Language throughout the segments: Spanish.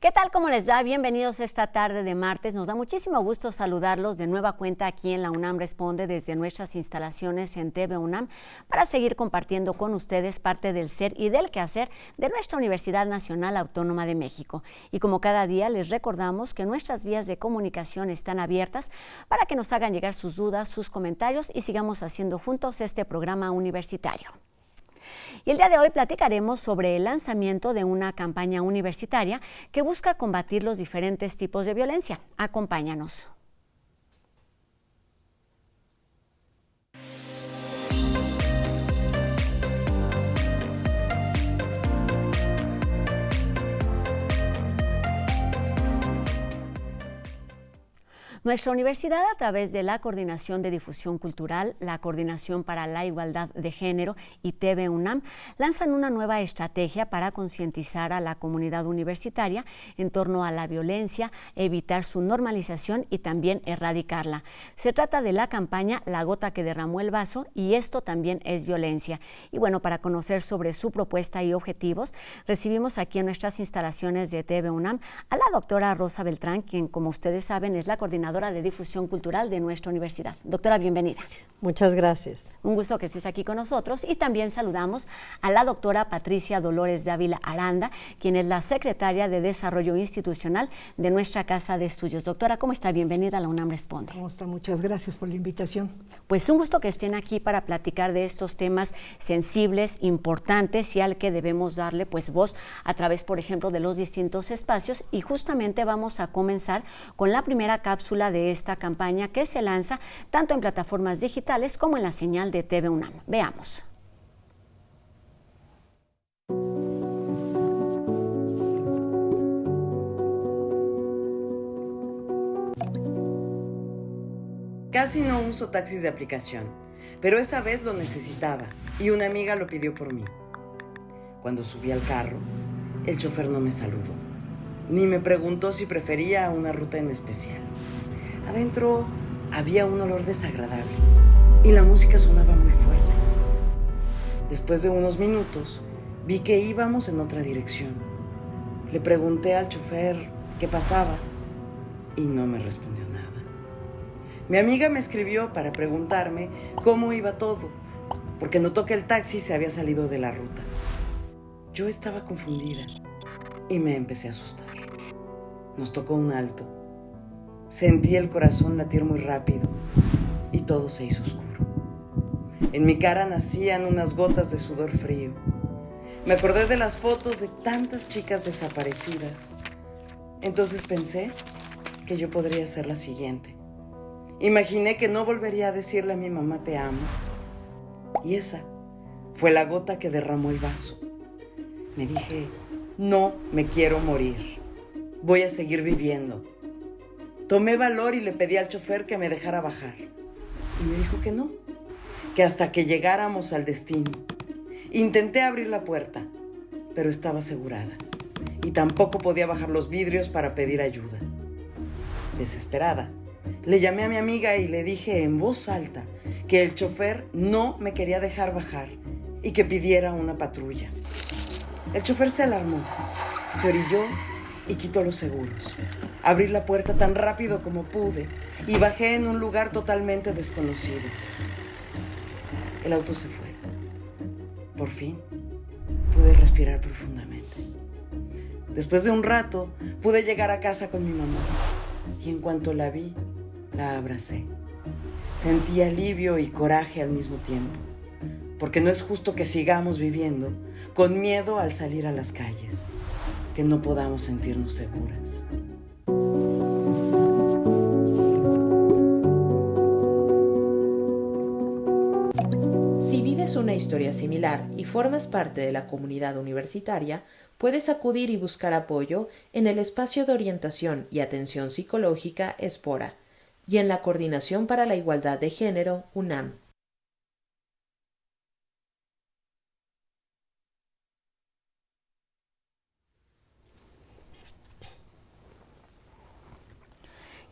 ¿Qué tal? ¿Cómo les va? Bienvenidos esta tarde de martes. Nos da muchísimo gusto saludarlos de nueva cuenta aquí en la UNAM Responde desde nuestras instalaciones en TV UNAM para seguir compartiendo con ustedes parte del ser y del quehacer de nuestra Universidad Nacional Autónoma de México. Y como cada día les recordamos que nuestras vías de comunicación están abiertas para que nos hagan llegar sus dudas, sus comentarios y sigamos haciendo juntos este programa universitario. Y el día de hoy platicaremos sobre el lanzamiento de una campaña universitaria que busca combatir los diferentes tipos de violencia. Acompáñanos. Nuestra universidad, a través de la Coordinación de Difusión Cultural, la Coordinación para la Igualdad de Género y TV UNAM, lanzan una nueva estrategia para concientizar a la comunidad universitaria en torno a la violencia, evitar su normalización y también erradicarla. Se trata de la campaña La gota que derramó el vaso y esto también es violencia. Y bueno, para conocer sobre su propuesta y objetivos, recibimos aquí en nuestras instalaciones de TV UNAM a la doctora Rosa Beltrán, quien, como ustedes saben, es la coordinadora de Difusión Cultural de nuestra universidad. Doctora, bienvenida. Muchas gracias. Un gusto que estés aquí con nosotros y también saludamos a la doctora Patricia Dolores Dávila Aranda, quien es la secretaria de Desarrollo Institucional de nuestra Casa de Estudios. Doctora, ¿cómo está? Bienvenida a la UNAM Responde. ¿Cómo está? Muchas gracias por la invitación. Pues un gusto que estén aquí para platicar de estos temas sensibles, importantes y al que debemos darle pues voz a través, por ejemplo, de los distintos espacios, y justamente vamos a comenzar con la primera cápsula de esta campaña que se lanza tanto en plataformas digitales como en la señal de TV UNAM. Veamos. Casi no uso taxis de aplicación, pero esa vez lo necesitaba y una amiga lo pidió por mí. Cuando subí al carro, el chofer no me saludó, ni me preguntó si prefería una ruta en especial. Adentro había un olor desagradable y la música sonaba muy fuerte. Después de unos minutos, vi que íbamos en otra dirección. Le pregunté al chofer qué pasaba y no me respondió nada. Mi amiga me escribió para preguntarme cómo iba todo, porque notó que el taxi se había salido de la ruta. Yo estaba confundida y me empecé a asustar. Nos tocó un alto. Sentí el corazón latir muy rápido y todo se hizo oscuro. En mi cara nacían unas gotas de sudor frío. Me acordé de las fotos de tantas chicas desaparecidas. Entonces pensé que yo podría ser la siguiente. Imaginé que no volvería a decirle a mi mamá te amo. Y esa fue la gota que derramó el vaso. Me dije, no me quiero morir. Voy a seguir viviendo. Tomé valor y le pedí al chofer que me dejara bajar. Y me dijo que no, que hasta que llegáramos al destino. Intenté abrir la puerta, pero estaba asegurada. Y tampoco podía bajar los vidrios para pedir ayuda. Desesperada, le llamé a mi amiga y le dije en voz alta que el chofer no me quería dejar bajar y que pidiera una patrulla. El chofer se alarmó, se orilló y quitó los seguros. Abrí la puerta tan rápido como pude y bajé en un lugar totalmente desconocido. El auto se fue. Por fin, pude respirar profundamente. Después de un rato, pude llegar a casa con mi mamá y en cuanto la vi, la abracé. Sentí alivio y coraje al mismo tiempo, porque no es justo que sigamos viviendo con miedo al salir a las calles, que no podamos sentirnos seguras. Si vives una historia similar y formas parte de la comunidad universitaria, puedes acudir y buscar apoyo en el Espacio de Orientación y Atención Psicológica Espora y en la Coordinación para la Igualdad de Género UNAM.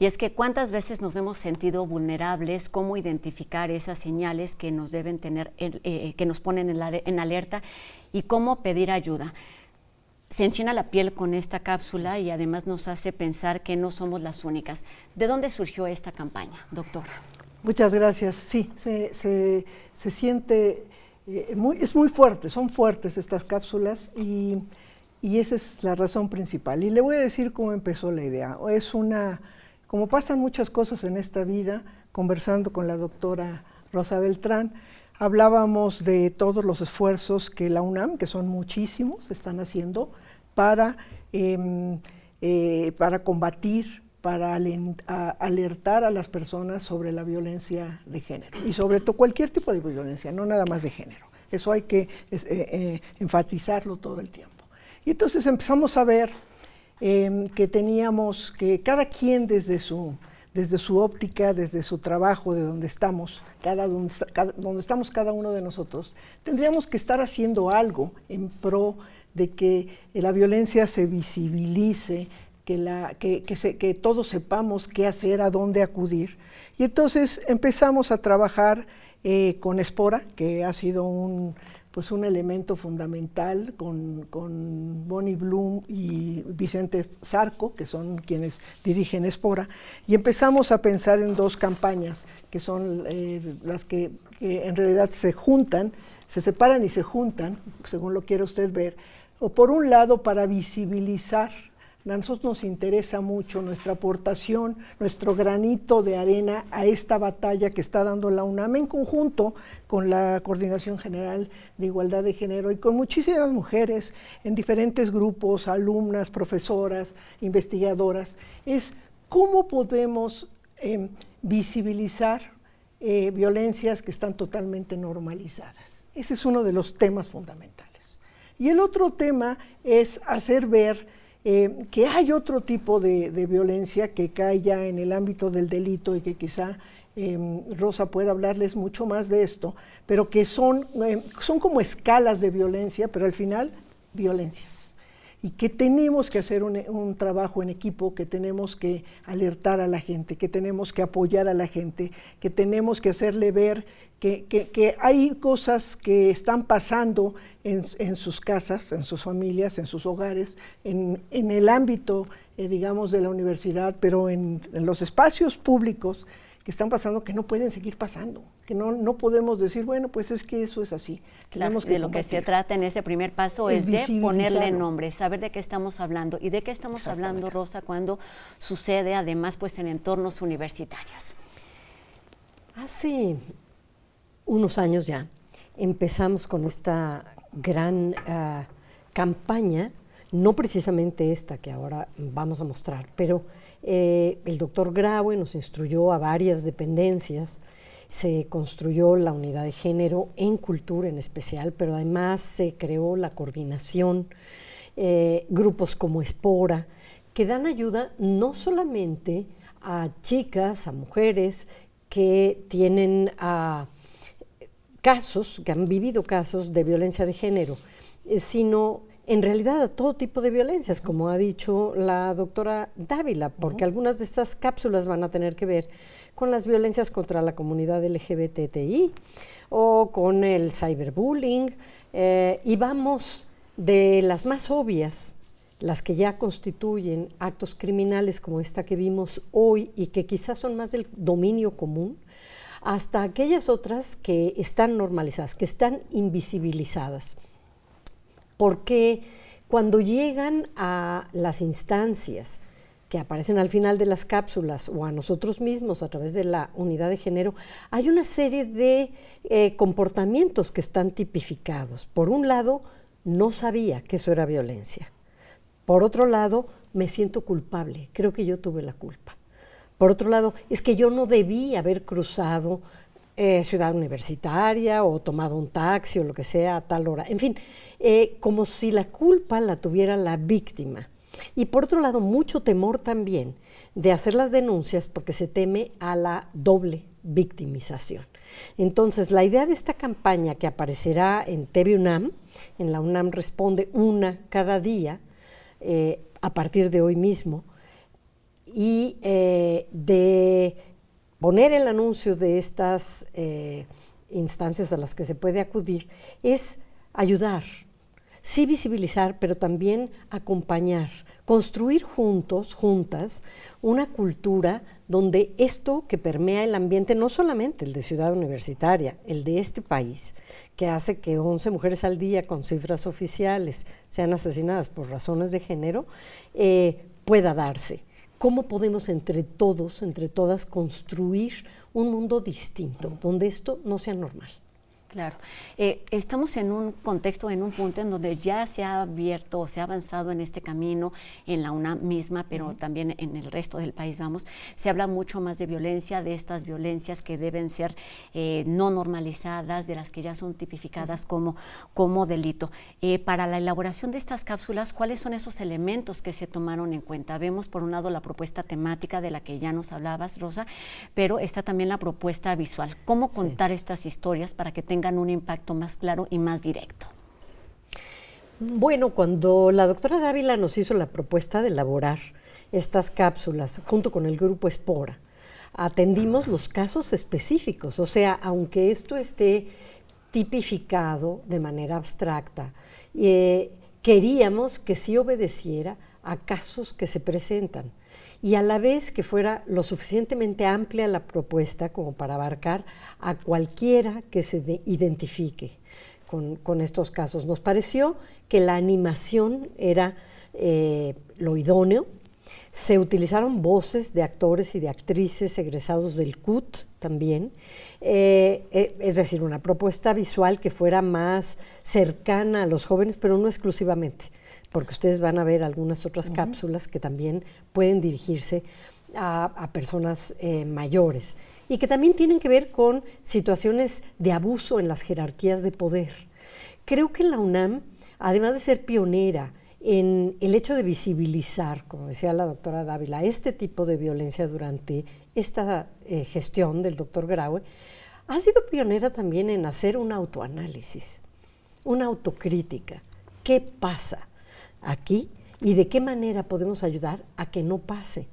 Y es que cuántas veces nos hemos sentido vulnerables, cómo identificar esas señales que nos deben tener, que nos ponen en alerta y cómo pedir ayuda. se enchina la piel con esta cápsula y además nos hace pensar que no somos las únicas. ¿De dónde surgió esta campaña, doctora? Muchas gracias. Sí, se siente, es muy fuerte, son fuertes estas cápsulas y esa es la razón principal. Y le voy a decir cómo empezó la idea. Como pasan muchas cosas en esta vida, conversando con la doctora Rosa Beltrán, hablábamos de todos los esfuerzos que la UNAM, que son muchísimos, están haciendo para combatir, para alertar a las personas sobre la violencia de género y sobre todo cualquier tipo de violencia, no nada más de género. Eso hay que enfatizarlo todo el tiempo. Y entonces empezamos a ver que cada quien desde su óptica, desde su trabajo, de donde estamos, donde estamos cada uno de nosotros, tendríamos que estar haciendo algo en pro de que la violencia se visibilice, que todos sepamos qué hacer, a dónde acudir. Y entonces empezamos a trabajar con Espora, que ha sido un elemento fundamental, con Bonnie Bloom y Vicente Zarco, que son quienes dirigen Espora, y empezamos a pensar en dos campañas, que son las que en realidad se juntan, se separan y se juntan, según lo quiera usted ver, o por un lado para visibilizar. A nosotros nos interesa mucho nuestra aportación, nuestro granito de arena a esta batalla que está dando la UNAM en conjunto con la Coordinación General de Igualdad de Género y con muchísimas mujeres en diferentes grupos, alumnas, profesoras, investigadoras. Es cómo podemos visibilizar violencias que están totalmente normalizadas. Ese es uno de los temas fundamentales. Y el otro tema es hacer ver que hay otro tipo de violencia que cae ya en el ámbito del delito y que quizá Rosa pueda hablarles mucho más de esto, pero que son como escalas de violencia, pero al final violencias. Y que tenemos que hacer un trabajo en equipo, que tenemos que alertar a la gente, que tenemos que apoyar a la gente, que tenemos que hacerle ver que hay cosas que están pasando en sus casas, en sus familias, en sus hogares, en el ámbito, digamos, de la universidad, pero en los espacios públicos que están pasando, que no pueden seguir pasando, que no podemos decir, bueno, pues es que eso es así. Claro, de lo que se trata en ese primer paso es de ponerle nombre, saber de qué estamos hablando. ¿Y de qué estamos hablando, Rosa, cuando sucede además pues en entornos universitarios? Hace unos años ya empezamos con esta gran campaña, no precisamente esta que ahora vamos a mostrar, pero el doctor Graue nos instruyó a varias dependencias, se construyó la unidad de género en cultura en especial, pero además se creó la coordinación, grupos como Espora, que dan ayuda no solamente a chicas, a mujeres que tienen casos, que han vivido casos de violencia de género, sino en realidad a todo tipo de violencias, como ha dicho la doctora Dávila, porque algunas de estas cápsulas van a tener que ver con las violencias contra la comunidad LGBTI o con el cyberbullying, y vamos de las más obvias, las que ya constituyen actos criminales como esta que vimos hoy y que quizás son más del dominio común, hasta aquellas otras que están normalizadas, que están invisibilizadas. Porque cuando llegan a las instancias que aparecen al final de las cápsulas o a nosotros mismos a través de la unidad de género, hay una serie de comportamientos que están tipificados. Por un lado, no sabía que eso era violencia. Por otro lado, me siento culpable, creo que yo tuve la culpa. Por otro lado, es que yo no debí haber cruzado Ciudad Universitaria o tomado un taxi o lo que sea a tal hora. En fin, como si la culpa la tuviera la víctima. Y por otro lado, mucho temor también de hacer las denuncias porque se teme a la doble victimización. Entonces, la idea de esta campaña que aparecerá en TV UNAM, en la UNAM Responde, una cada día, a partir de hoy mismo, y de poner el anuncio de estas instancias a las que se puede acudir, es ayudar. sí visibilizar, pero también acompañar, construir juntos, juntas, una cultura donde esto que permea el ambiente, no solamente el de Ciudad Universitaria, el de este país, que hace que 11 mujeres al día con cifras oficiales sean asesinadas por razones de género, pueda darse. ¿Cómo podemos entre todos, entre todas, construir un mundo distinto, donde esto no sea normal? Claro. Estamos en un contexto, en un punto en donde ya se ha abierto, se ha avanzado en este camino, en la UNAM misma, pero también en el resto del país, se habla mucho más de violencia, de estas violencias que deben ser no normalizadas, de las que ya son tipificadas como delito. Para la elaboración de estas cápsulas, ¿cuáles son esos elementos que se tomaron en cuenta? Vemos por un lado la propuesta temática de la que ya nos hablabas, Rosa, pero está también la propuesta visual. ¿Cómo contar estas historias para que tengan un impacto más claro y más directo? Bueno, cuando la doctora Dávila nos hizo la propuesta de elaborar estas cápsulas junto con el grupo Espora, atendimos los casos específicos, o sea, aunque esto esté tipificado de manera abstracta, queríamos que sí obedeciera a casos que se presentan y a la vez que fuera lo suficientemente amplia la propuesta como para abarcar a cualquiera que se identifique con estos casos. Nos pareció que la animación era lo idóneo. Se utilizaron voces de actores y de actrices egresados del CUT también, es decir, una propuesta visual que fuera más cercana a los jóvenes, pero no exclusivamente, porque ustedes van a ver algunas otras cápsulas que también pueden dirigirse a personas mayores y que también tienen que ver con situaciones de abuso en las jerarquías de poder. Creo que la UNAM, además de ser pionera en el hecho de visibilizar, como decía la doctora Dávila, este tipo de violencia durante esta gestión del doctor Graue, ha sido pionera también en hacer un autoanálisis, una autocrítica. ¿Qué pasa aquí y de qué manera podemos ayudar a que no pase?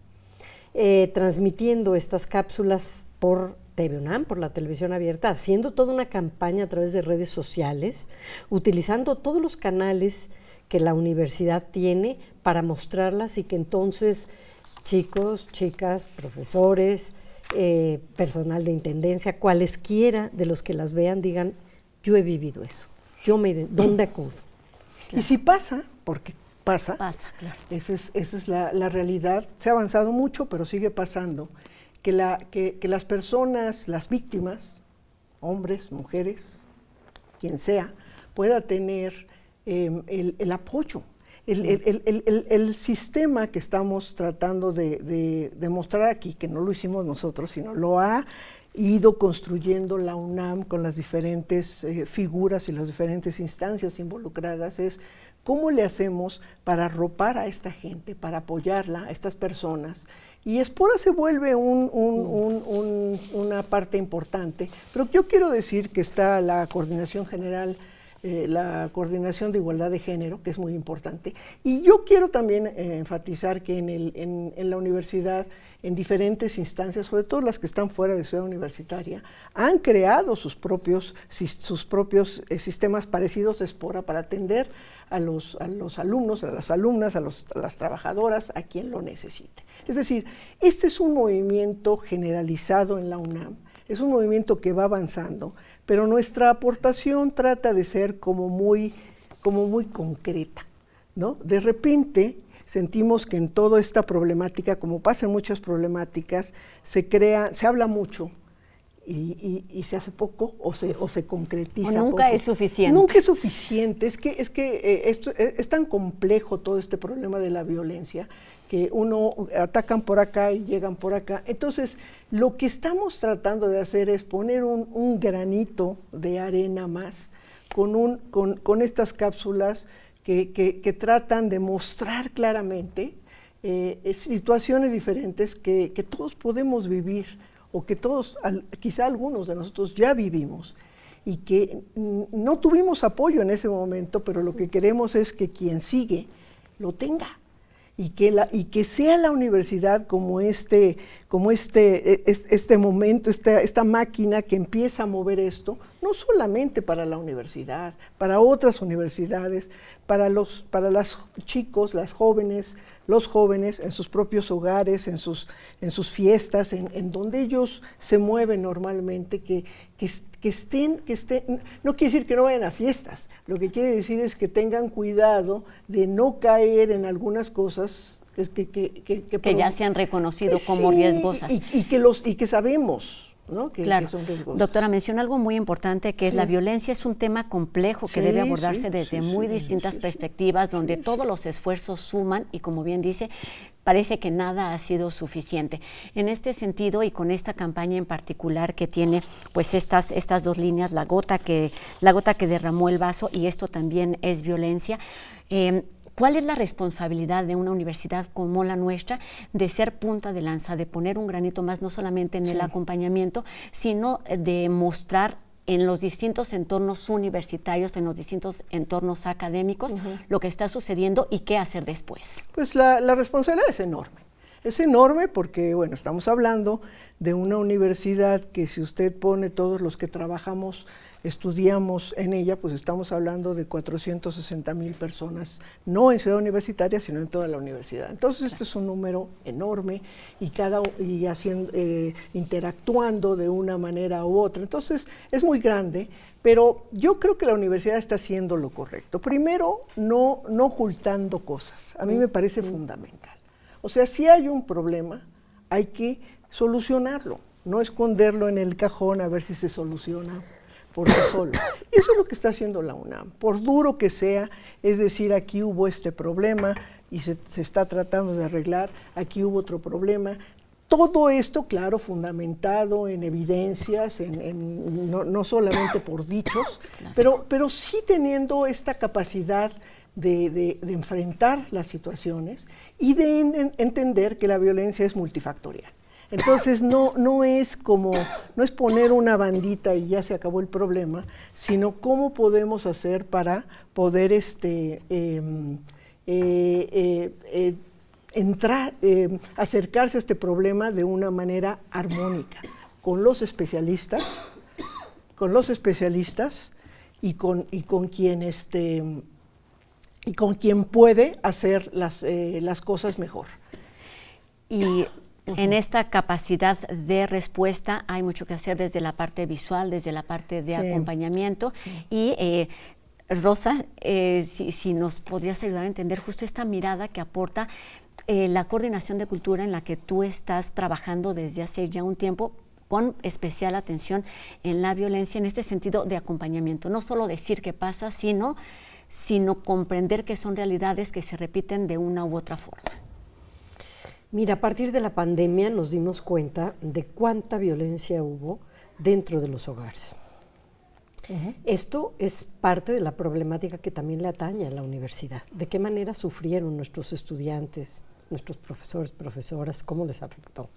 Transmitiendo estas cápsulas por TV UNAM, por la televisión abierta, haciendo toda una campaña a través de redes sociales, utilizando todos los canales que la universidad tiene para mostrarlas y que entonces chicos, chicas, profesores, personal de intendencia, cualesquiera de los que las vean digan, yo he vivido eso, ¿dónde acudo? Claro. Y si pasa, porque pasa, claro. Esa es la realidad. Se ha avanzado mucho, pero sigue pasando, que las personas, las víctimas, hombres, mujeres, quien sea, pueda tener el apoyo. El sistema que estamos tratando de mostrar aquí, que no lo hicimos nosotros, sino lo ha ido construyendo la UNAM con las diferentes figuras y las diferentes instancias involucradas, es cómo le hacemos para arropar a esta gente, para apoyarla, a estas personas. Y Espora se vuelve una parte importante, pero yo quiero decir que está la Coordinación General, la Coordinación de Igualdad de Género, que es muy importante, y yo quiero también enfatizar que en la universidad, en diferentes instancias, sobre todo las que están fuera de Ciudad Universitaria, han creado sus propios sistemas parecidos a Espora para atender a los alumnos, a las alumnas, a las trabajadoras, a quien lo necesite. Es decir, este es un movimiento generalizado en la UNAM, es un movimiento que va avanzando, pero nuestra aportación trata de ser como muy concreta, ¿no? De repente sentimos que en toda esta problemática, como pasa en muchas problemáticas, se habla mucho y se hace poco o se concretiza poco. Nunca es suficiente. Nunca es suficiente. Es que esto es tan complejo todo este problema de la violencia que atacan por acá y llegan por acá. Entonces, lo que estamos tratando de hacer es poner un granito de arena más con estas cápsulas que tratan de mostrar claramente situaciones diferentes que todos podemos vivir o que todos, quizá algunos de nosotros ya vivimos y que no tuvimos apoyo en ese momento, pero lo que queremos es que quien sigue lo tenga y que sea la universidad como este este momento, esta máquina que empieza a mover esto, no solamente para la universidad, para otras universidades, para los chicos, las jóvenes, los jóvenes en sus propios hogares, en sus fiestas, en donde ellos se mueven normalmente, que estén, no quiere decir que no vayan a fiestas, lo que quiere decir es que tengan cuidado de no caer en algunas cosas que ya se han reconocido como riesgosas. Y que sabemos, ¿no? Claro. Que son riesgosas. Doctora, menciona algo muy importante, que es la violencia es un tema complejo que debe abordarse desde muy distintas perspectivas, donde todos los esfuerzos suman y, como bien dice, parece que nada ha sido suficiente. En este sentido, y con esta campaña en particular que tiene pues estas dos líneas, la gota que derramó el vaso, y esto también es violencia, ¿cuál es la responsabilidad de una universidad como la nuestra de ser punta de lanza, de poner un granito más, no solamente en el acompañamiento, sino de mostrar en los distintos entornos universitarios, en los distintos entornos académicos, lo que está sucediendo y qué hacer después? Pues la responsabilidad es enorme. Es enorme porque, bueno, estamos hablando de una universidad que, si usted pone todos los que trabajamos, estudiamos en ella, pues estamos hablando de 460,000 personas, no en Ciudad Universitaria, sino en toda la universidad. Entonces, este es un número enorme y interactuando de una manera u otra. Entonces, es muy grande, pero yo creo que la universidad está haciendo lo correcto. Primero, no ocultando cosas. A mí me parece fundamental. O sea, si hay un problema, hay que solucionarlo, no esconderlo en el cajón a ver si se soluciona por sí solo. Y eso es lo que está haciendo la UNAM, por duro que sea, es decir, aquí hubo este problema y se está tratando de arreglar, aquí hubo otro problema. Todo esto, claro, fundamentado en evidencias, no solamente por dichos, pero sí teniendo esta capacidad de enfrentar las situaciones y de entender que la violencia es multifactorial. Entonces no es poner una bandita y ya se acabó el problema, sino cómo podemos hacer para poder acercarse a este problema de una manera armónica, con los especialistas y con quien puede hacer las cosas mejor. Y en esta capacidad de respuesta hay mucho que hacer desde la parte visual, desde la parte de acompañamiento. Y Rosa, si nos podrías ayudar a entender justo esta mirada que aporta la coordinación de cultura en la que tú estás trabajando desde hace ya un tiempo, con especial atención en la violencia, en este sentido de acompañamiento. No solo decir qué pasa, sino comprender que son realidades que se repiten de una u otra forma. Mira, a partir de la pandemia nos dimos cuenta de cuánta violencia hubo dentro de los hogares. Esto es parte de la problemática que también le atañe a la universidad. ¿De qué manera sufrieron nuestros estudiantes, nuestros profesores, profesoras? ¿Cómo les afectó?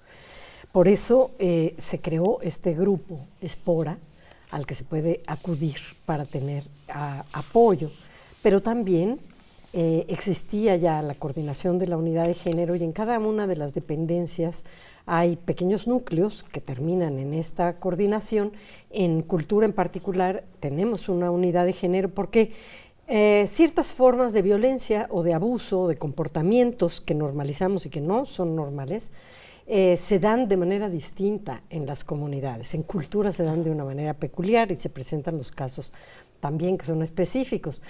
Por eso se creó este grupo, Espora, al que se puede acudir para tener apoyo, pero también existía ya la coordinación de la unidad de género, y en cada una de las dependencias hay pequeños núcleos que terminan en esta coordinación. En cultura en particular tenemos una unidad de género porque ciertas formas de violencia o de abuso, de comportamientos que normalizamos y que no son normales, se dan de manera distinta en las comunidades. En cultura se dan de una manera peculiar y se presentan los casos también que son específicos.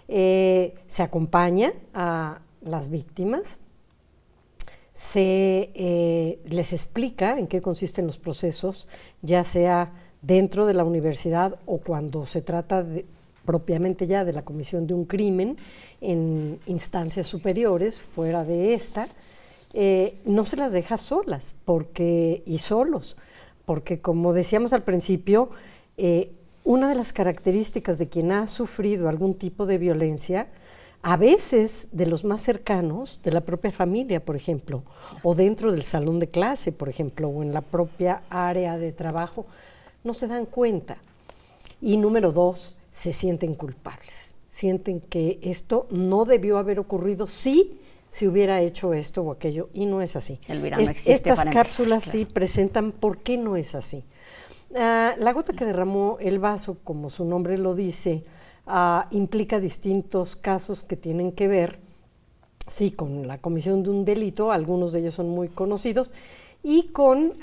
Se acompaña a las víctimas, se les explica en qué consisten los procesos, ya sea dentro de la universidad o cuando se trata propiamente ya de la comisión de un crimen en instancias superiores, fuera de esta. No se las deja solas y solos, porque, como decíamos al principio, una de las características de quien ha sufrido algún tipo de violencia, a veces de los más cercanos, de la propia familia, por ejemplo, o dentro del salón de clase, por ejemplo, o en la propia área de trabajo, no se dan cuenta. Y número 2, se sienten culpables, sienten que esto no debió haber ocurrido, sí si hubiera hecho esto o aquello, y no es así. Elvira, no existe Estas para cápsulas empezar, sí presentan por qué no es así. La gota que derramó el vaso, como su nombre lo dice, implica distintos casos que tienen que ver, sí, con la comisión de un delito, algunos de ellos son muy conocidos, y con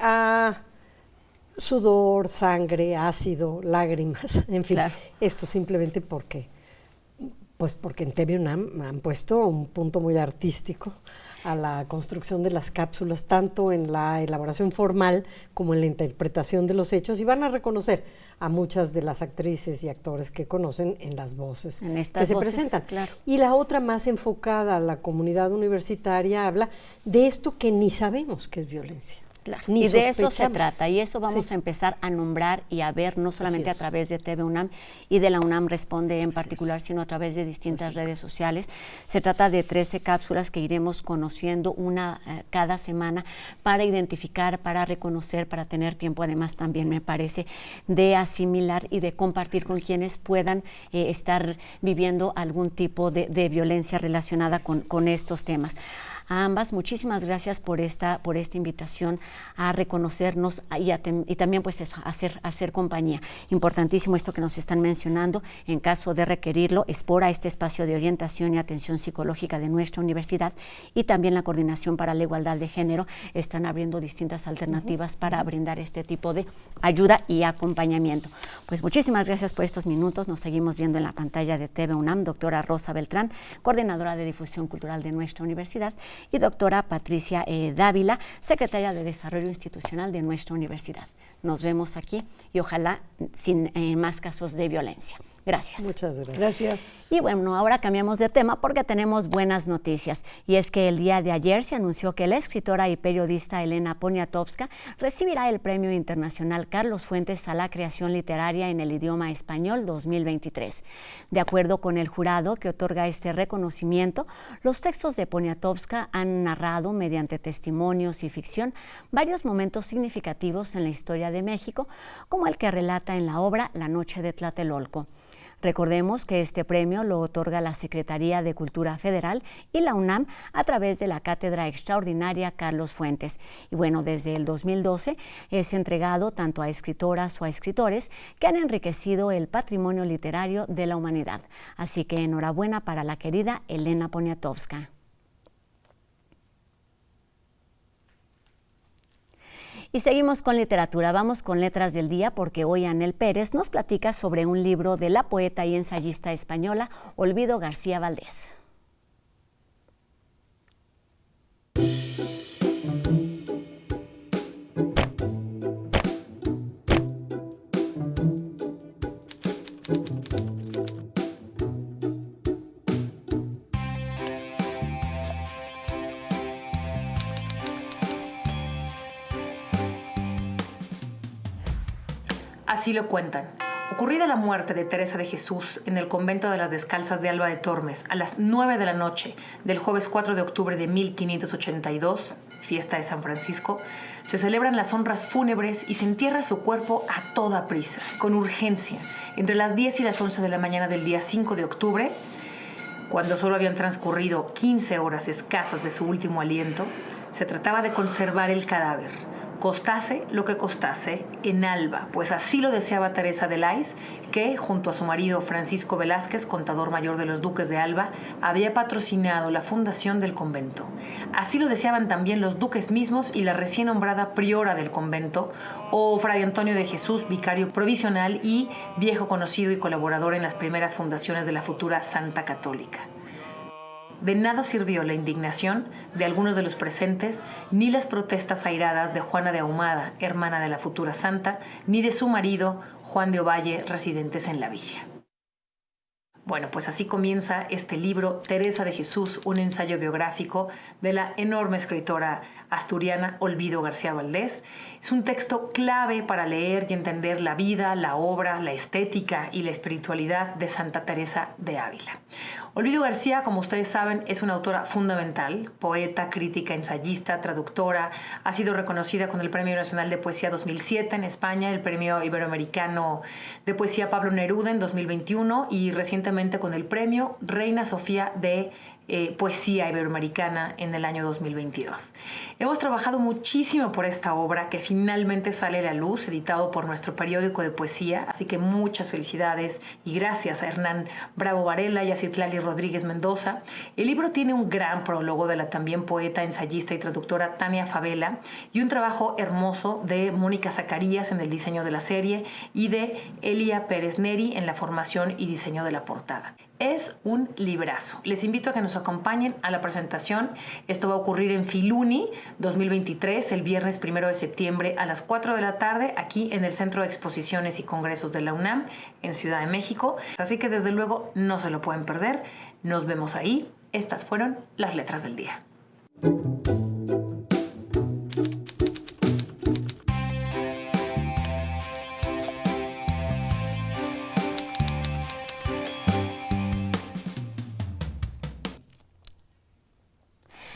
sudor, sangre, ácido, lágrimas, en fin, Claro. esto simplemente porque en TV UNAM han puesto un punto muy artístico a la construcción de las cápsulas, tanto en la elaboración formal como en la interpretación de los hechos, y van a reconocer a muchas de las actrices y actores que conocen en las voces En que estas se voces, presentan. claro. Y la otra, más enfocada a la comunidad universitaria, habla de esto que ni sabemos que es violencia. Claro. Ni Y de eso se sospechamos. trata, y eso vamos Sí. a empezar a nombrar y a ver, no solamente a es. través de TV UNAM y de la UNAM Responde en particular, sino a través de distintas redes sociales. Se trata de 13 cápsulas que iremos conociendo una cada semana para identificar, para reconocer, para tener tiempo, además también me parece, de asimilar y de compartir con quienes puedan estar viviendo algún tipo de violencia relacionada con estos temas. A ambas, muchísimas gracias por esta invitación a reconocernos y también pues eso, hacer compañía. Importantísimo esto que nos están mencionando. En caso de requerirlo, Espora, este espacio de orientación y atención psicológica de nuestra universidad, y también la Coordinación para la Igualdad de Género están abriendo distintas alternativas para brindar este tipo de ayuda y acompañamiento. Pues muchísimas gracias por estos minutos. Nos seguimos viendo en la pantalla de TV UNAM. Doctora Rosa Beltrán, coordinadora de difusión cultural de nuestra universidad, y doctora Patricia Dávila, secretaria de Desarrollo Institucional de nuestra universidad. Nos vemos aquí y ojalá sin más casos de violencia. Gracias. Muchas gracias. Gracias. Y bueno, ahora cambiamos de tema porque tenemos buenas noticias. Y es que el día de ayer se anunció que la escritora y periodista Elena Poniatowska recibirá el Premio Internacional Carlos Fuentes a la Creación Literaria en el Idioma Español 2023. De acuerdo con el jurado que otorga este reconocimiento, los textos de Poniatowska han narrado, mediante testimonios y ficción, varios momentos significativos en la historia de México, como el que relata en la obra La Noche de Tlatelolco. Recordemos que este premio lo otorga la Secretaría de Cultura Federal y la UNAM a través de la Cátedra Extraordinaria Carlos Fuentes. Y bueno, desde el 2012 es entregado tanto a escritoras o a escritores que han enriquecido el patrimonio literario de la humanidad. Así que enhorabuena para la querida Elena Poniatowska. Y seguimos con literatura, vamos con letras del día porque hoy Anel Pérez nos platica sobre un libro de la poeta y ensayista española Olvido García Valdés. Así lo cuentan. Ocurrida la muerte de Teresa de Jesús en el convento de las Descalzas de Alba de Tormes a las 9 de la noche del jueves 4 de octubre de 1582, fiesta de San Francisco, se celebran las honras fúnebres y se entierra su cuerpo a toda prisa, con urgencia, entre las 10 y las 11 de la mañana del día 5 de octubre, cuando solo habían transcurrido 15 horas escasas de su último aliento. Se trataba de conservar el cadáver, costase lo que costase, en Alba, pues así lo deseaba Teresa de Lais, que, junto a su marido Francisco Velázquez, contador mayor de los duques de Alba, había patrocinado la fundación del convento. Así lo deseaban también los duques mismos y la recién nombrada priora del convento, o Fray Antonio de Jesús, vicario provisional y viejo conocido y colaborador en las primeras fundaciones de la futura Santa Católica. De nada sirvió la indignación de algunos de los presentes, ni las protestas airadas de Juana de Ahumada, hermana de la futura santa, ni de su marido, Juan de Ovalle, residentes en la villa. Bueno, pues así comienza este libro, Teresa de Jesús, un ensayo biográfico de la enorme escritora asturiana Olvido García Valdés. Es un texto clave para leer y entender la vida, la obra, la estética y la espiritualidad de Santa Teresa de Ávila. Olvido García, como ustedes saben, es una autora fundamental, poeta, crítica, ensayista, traductora. Ha sido reconocida con el Premio Nacional de Poesía 2007 en España, el Premio Iberoamericano de Poesía Pablo Neruda en 2021 y recientemente con el Premio Reina Sofía de poesía iberoamericana en el año 2022. Hemos trabajado muchísimo por esta obra que finalmente sale a la luz, editado por nuestro periódico de poesía, así que muchas felicidades y gracias a Hernán Bravo Varela y a Citlali Rodríguez Mendoza. El libro tiene un gran prólogo de la también poeta, ensayista y traductora Tania Favela y un trabajo hermoso de Mónica Zacarías en el diseño de la serie y de Elia Pérez Neri en la formación y diseño de la portada. Es un librazo. Les invito a que nos acompañen a la presentación. Esto va a ocurrir en Filuni 2023, el viernes 1 de septiembre a las 4 de la tarde, aquí en el Centro de Exposiciones y Congresos de la UNAM, en Ciudad de México. Así que desde luego no se lo pueden perder. Nos vemos ahí. Estas fueron las letras del día.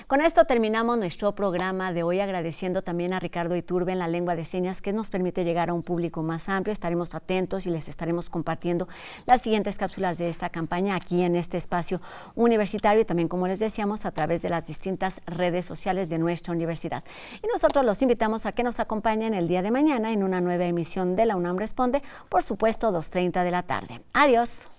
Con esto terminamos nuestro programa de hoy, agradeciendo también a Ricardo Iturbe en la lengua de señas, que nos permite llegar a un público más amplio. Estaremos atentos y les estaremos compartiendo las siguientes cápsulas de esta campaña aquí en este espacio universitario y también, como les decíamos, a través de las distintas redes sociales de nuestra universidad. Y nosotros los invitamos a que nos acompañen el día de mañana en una nueva emisión de La UNAM Responde, por supuesto 2:30 de la tarde. Adiós.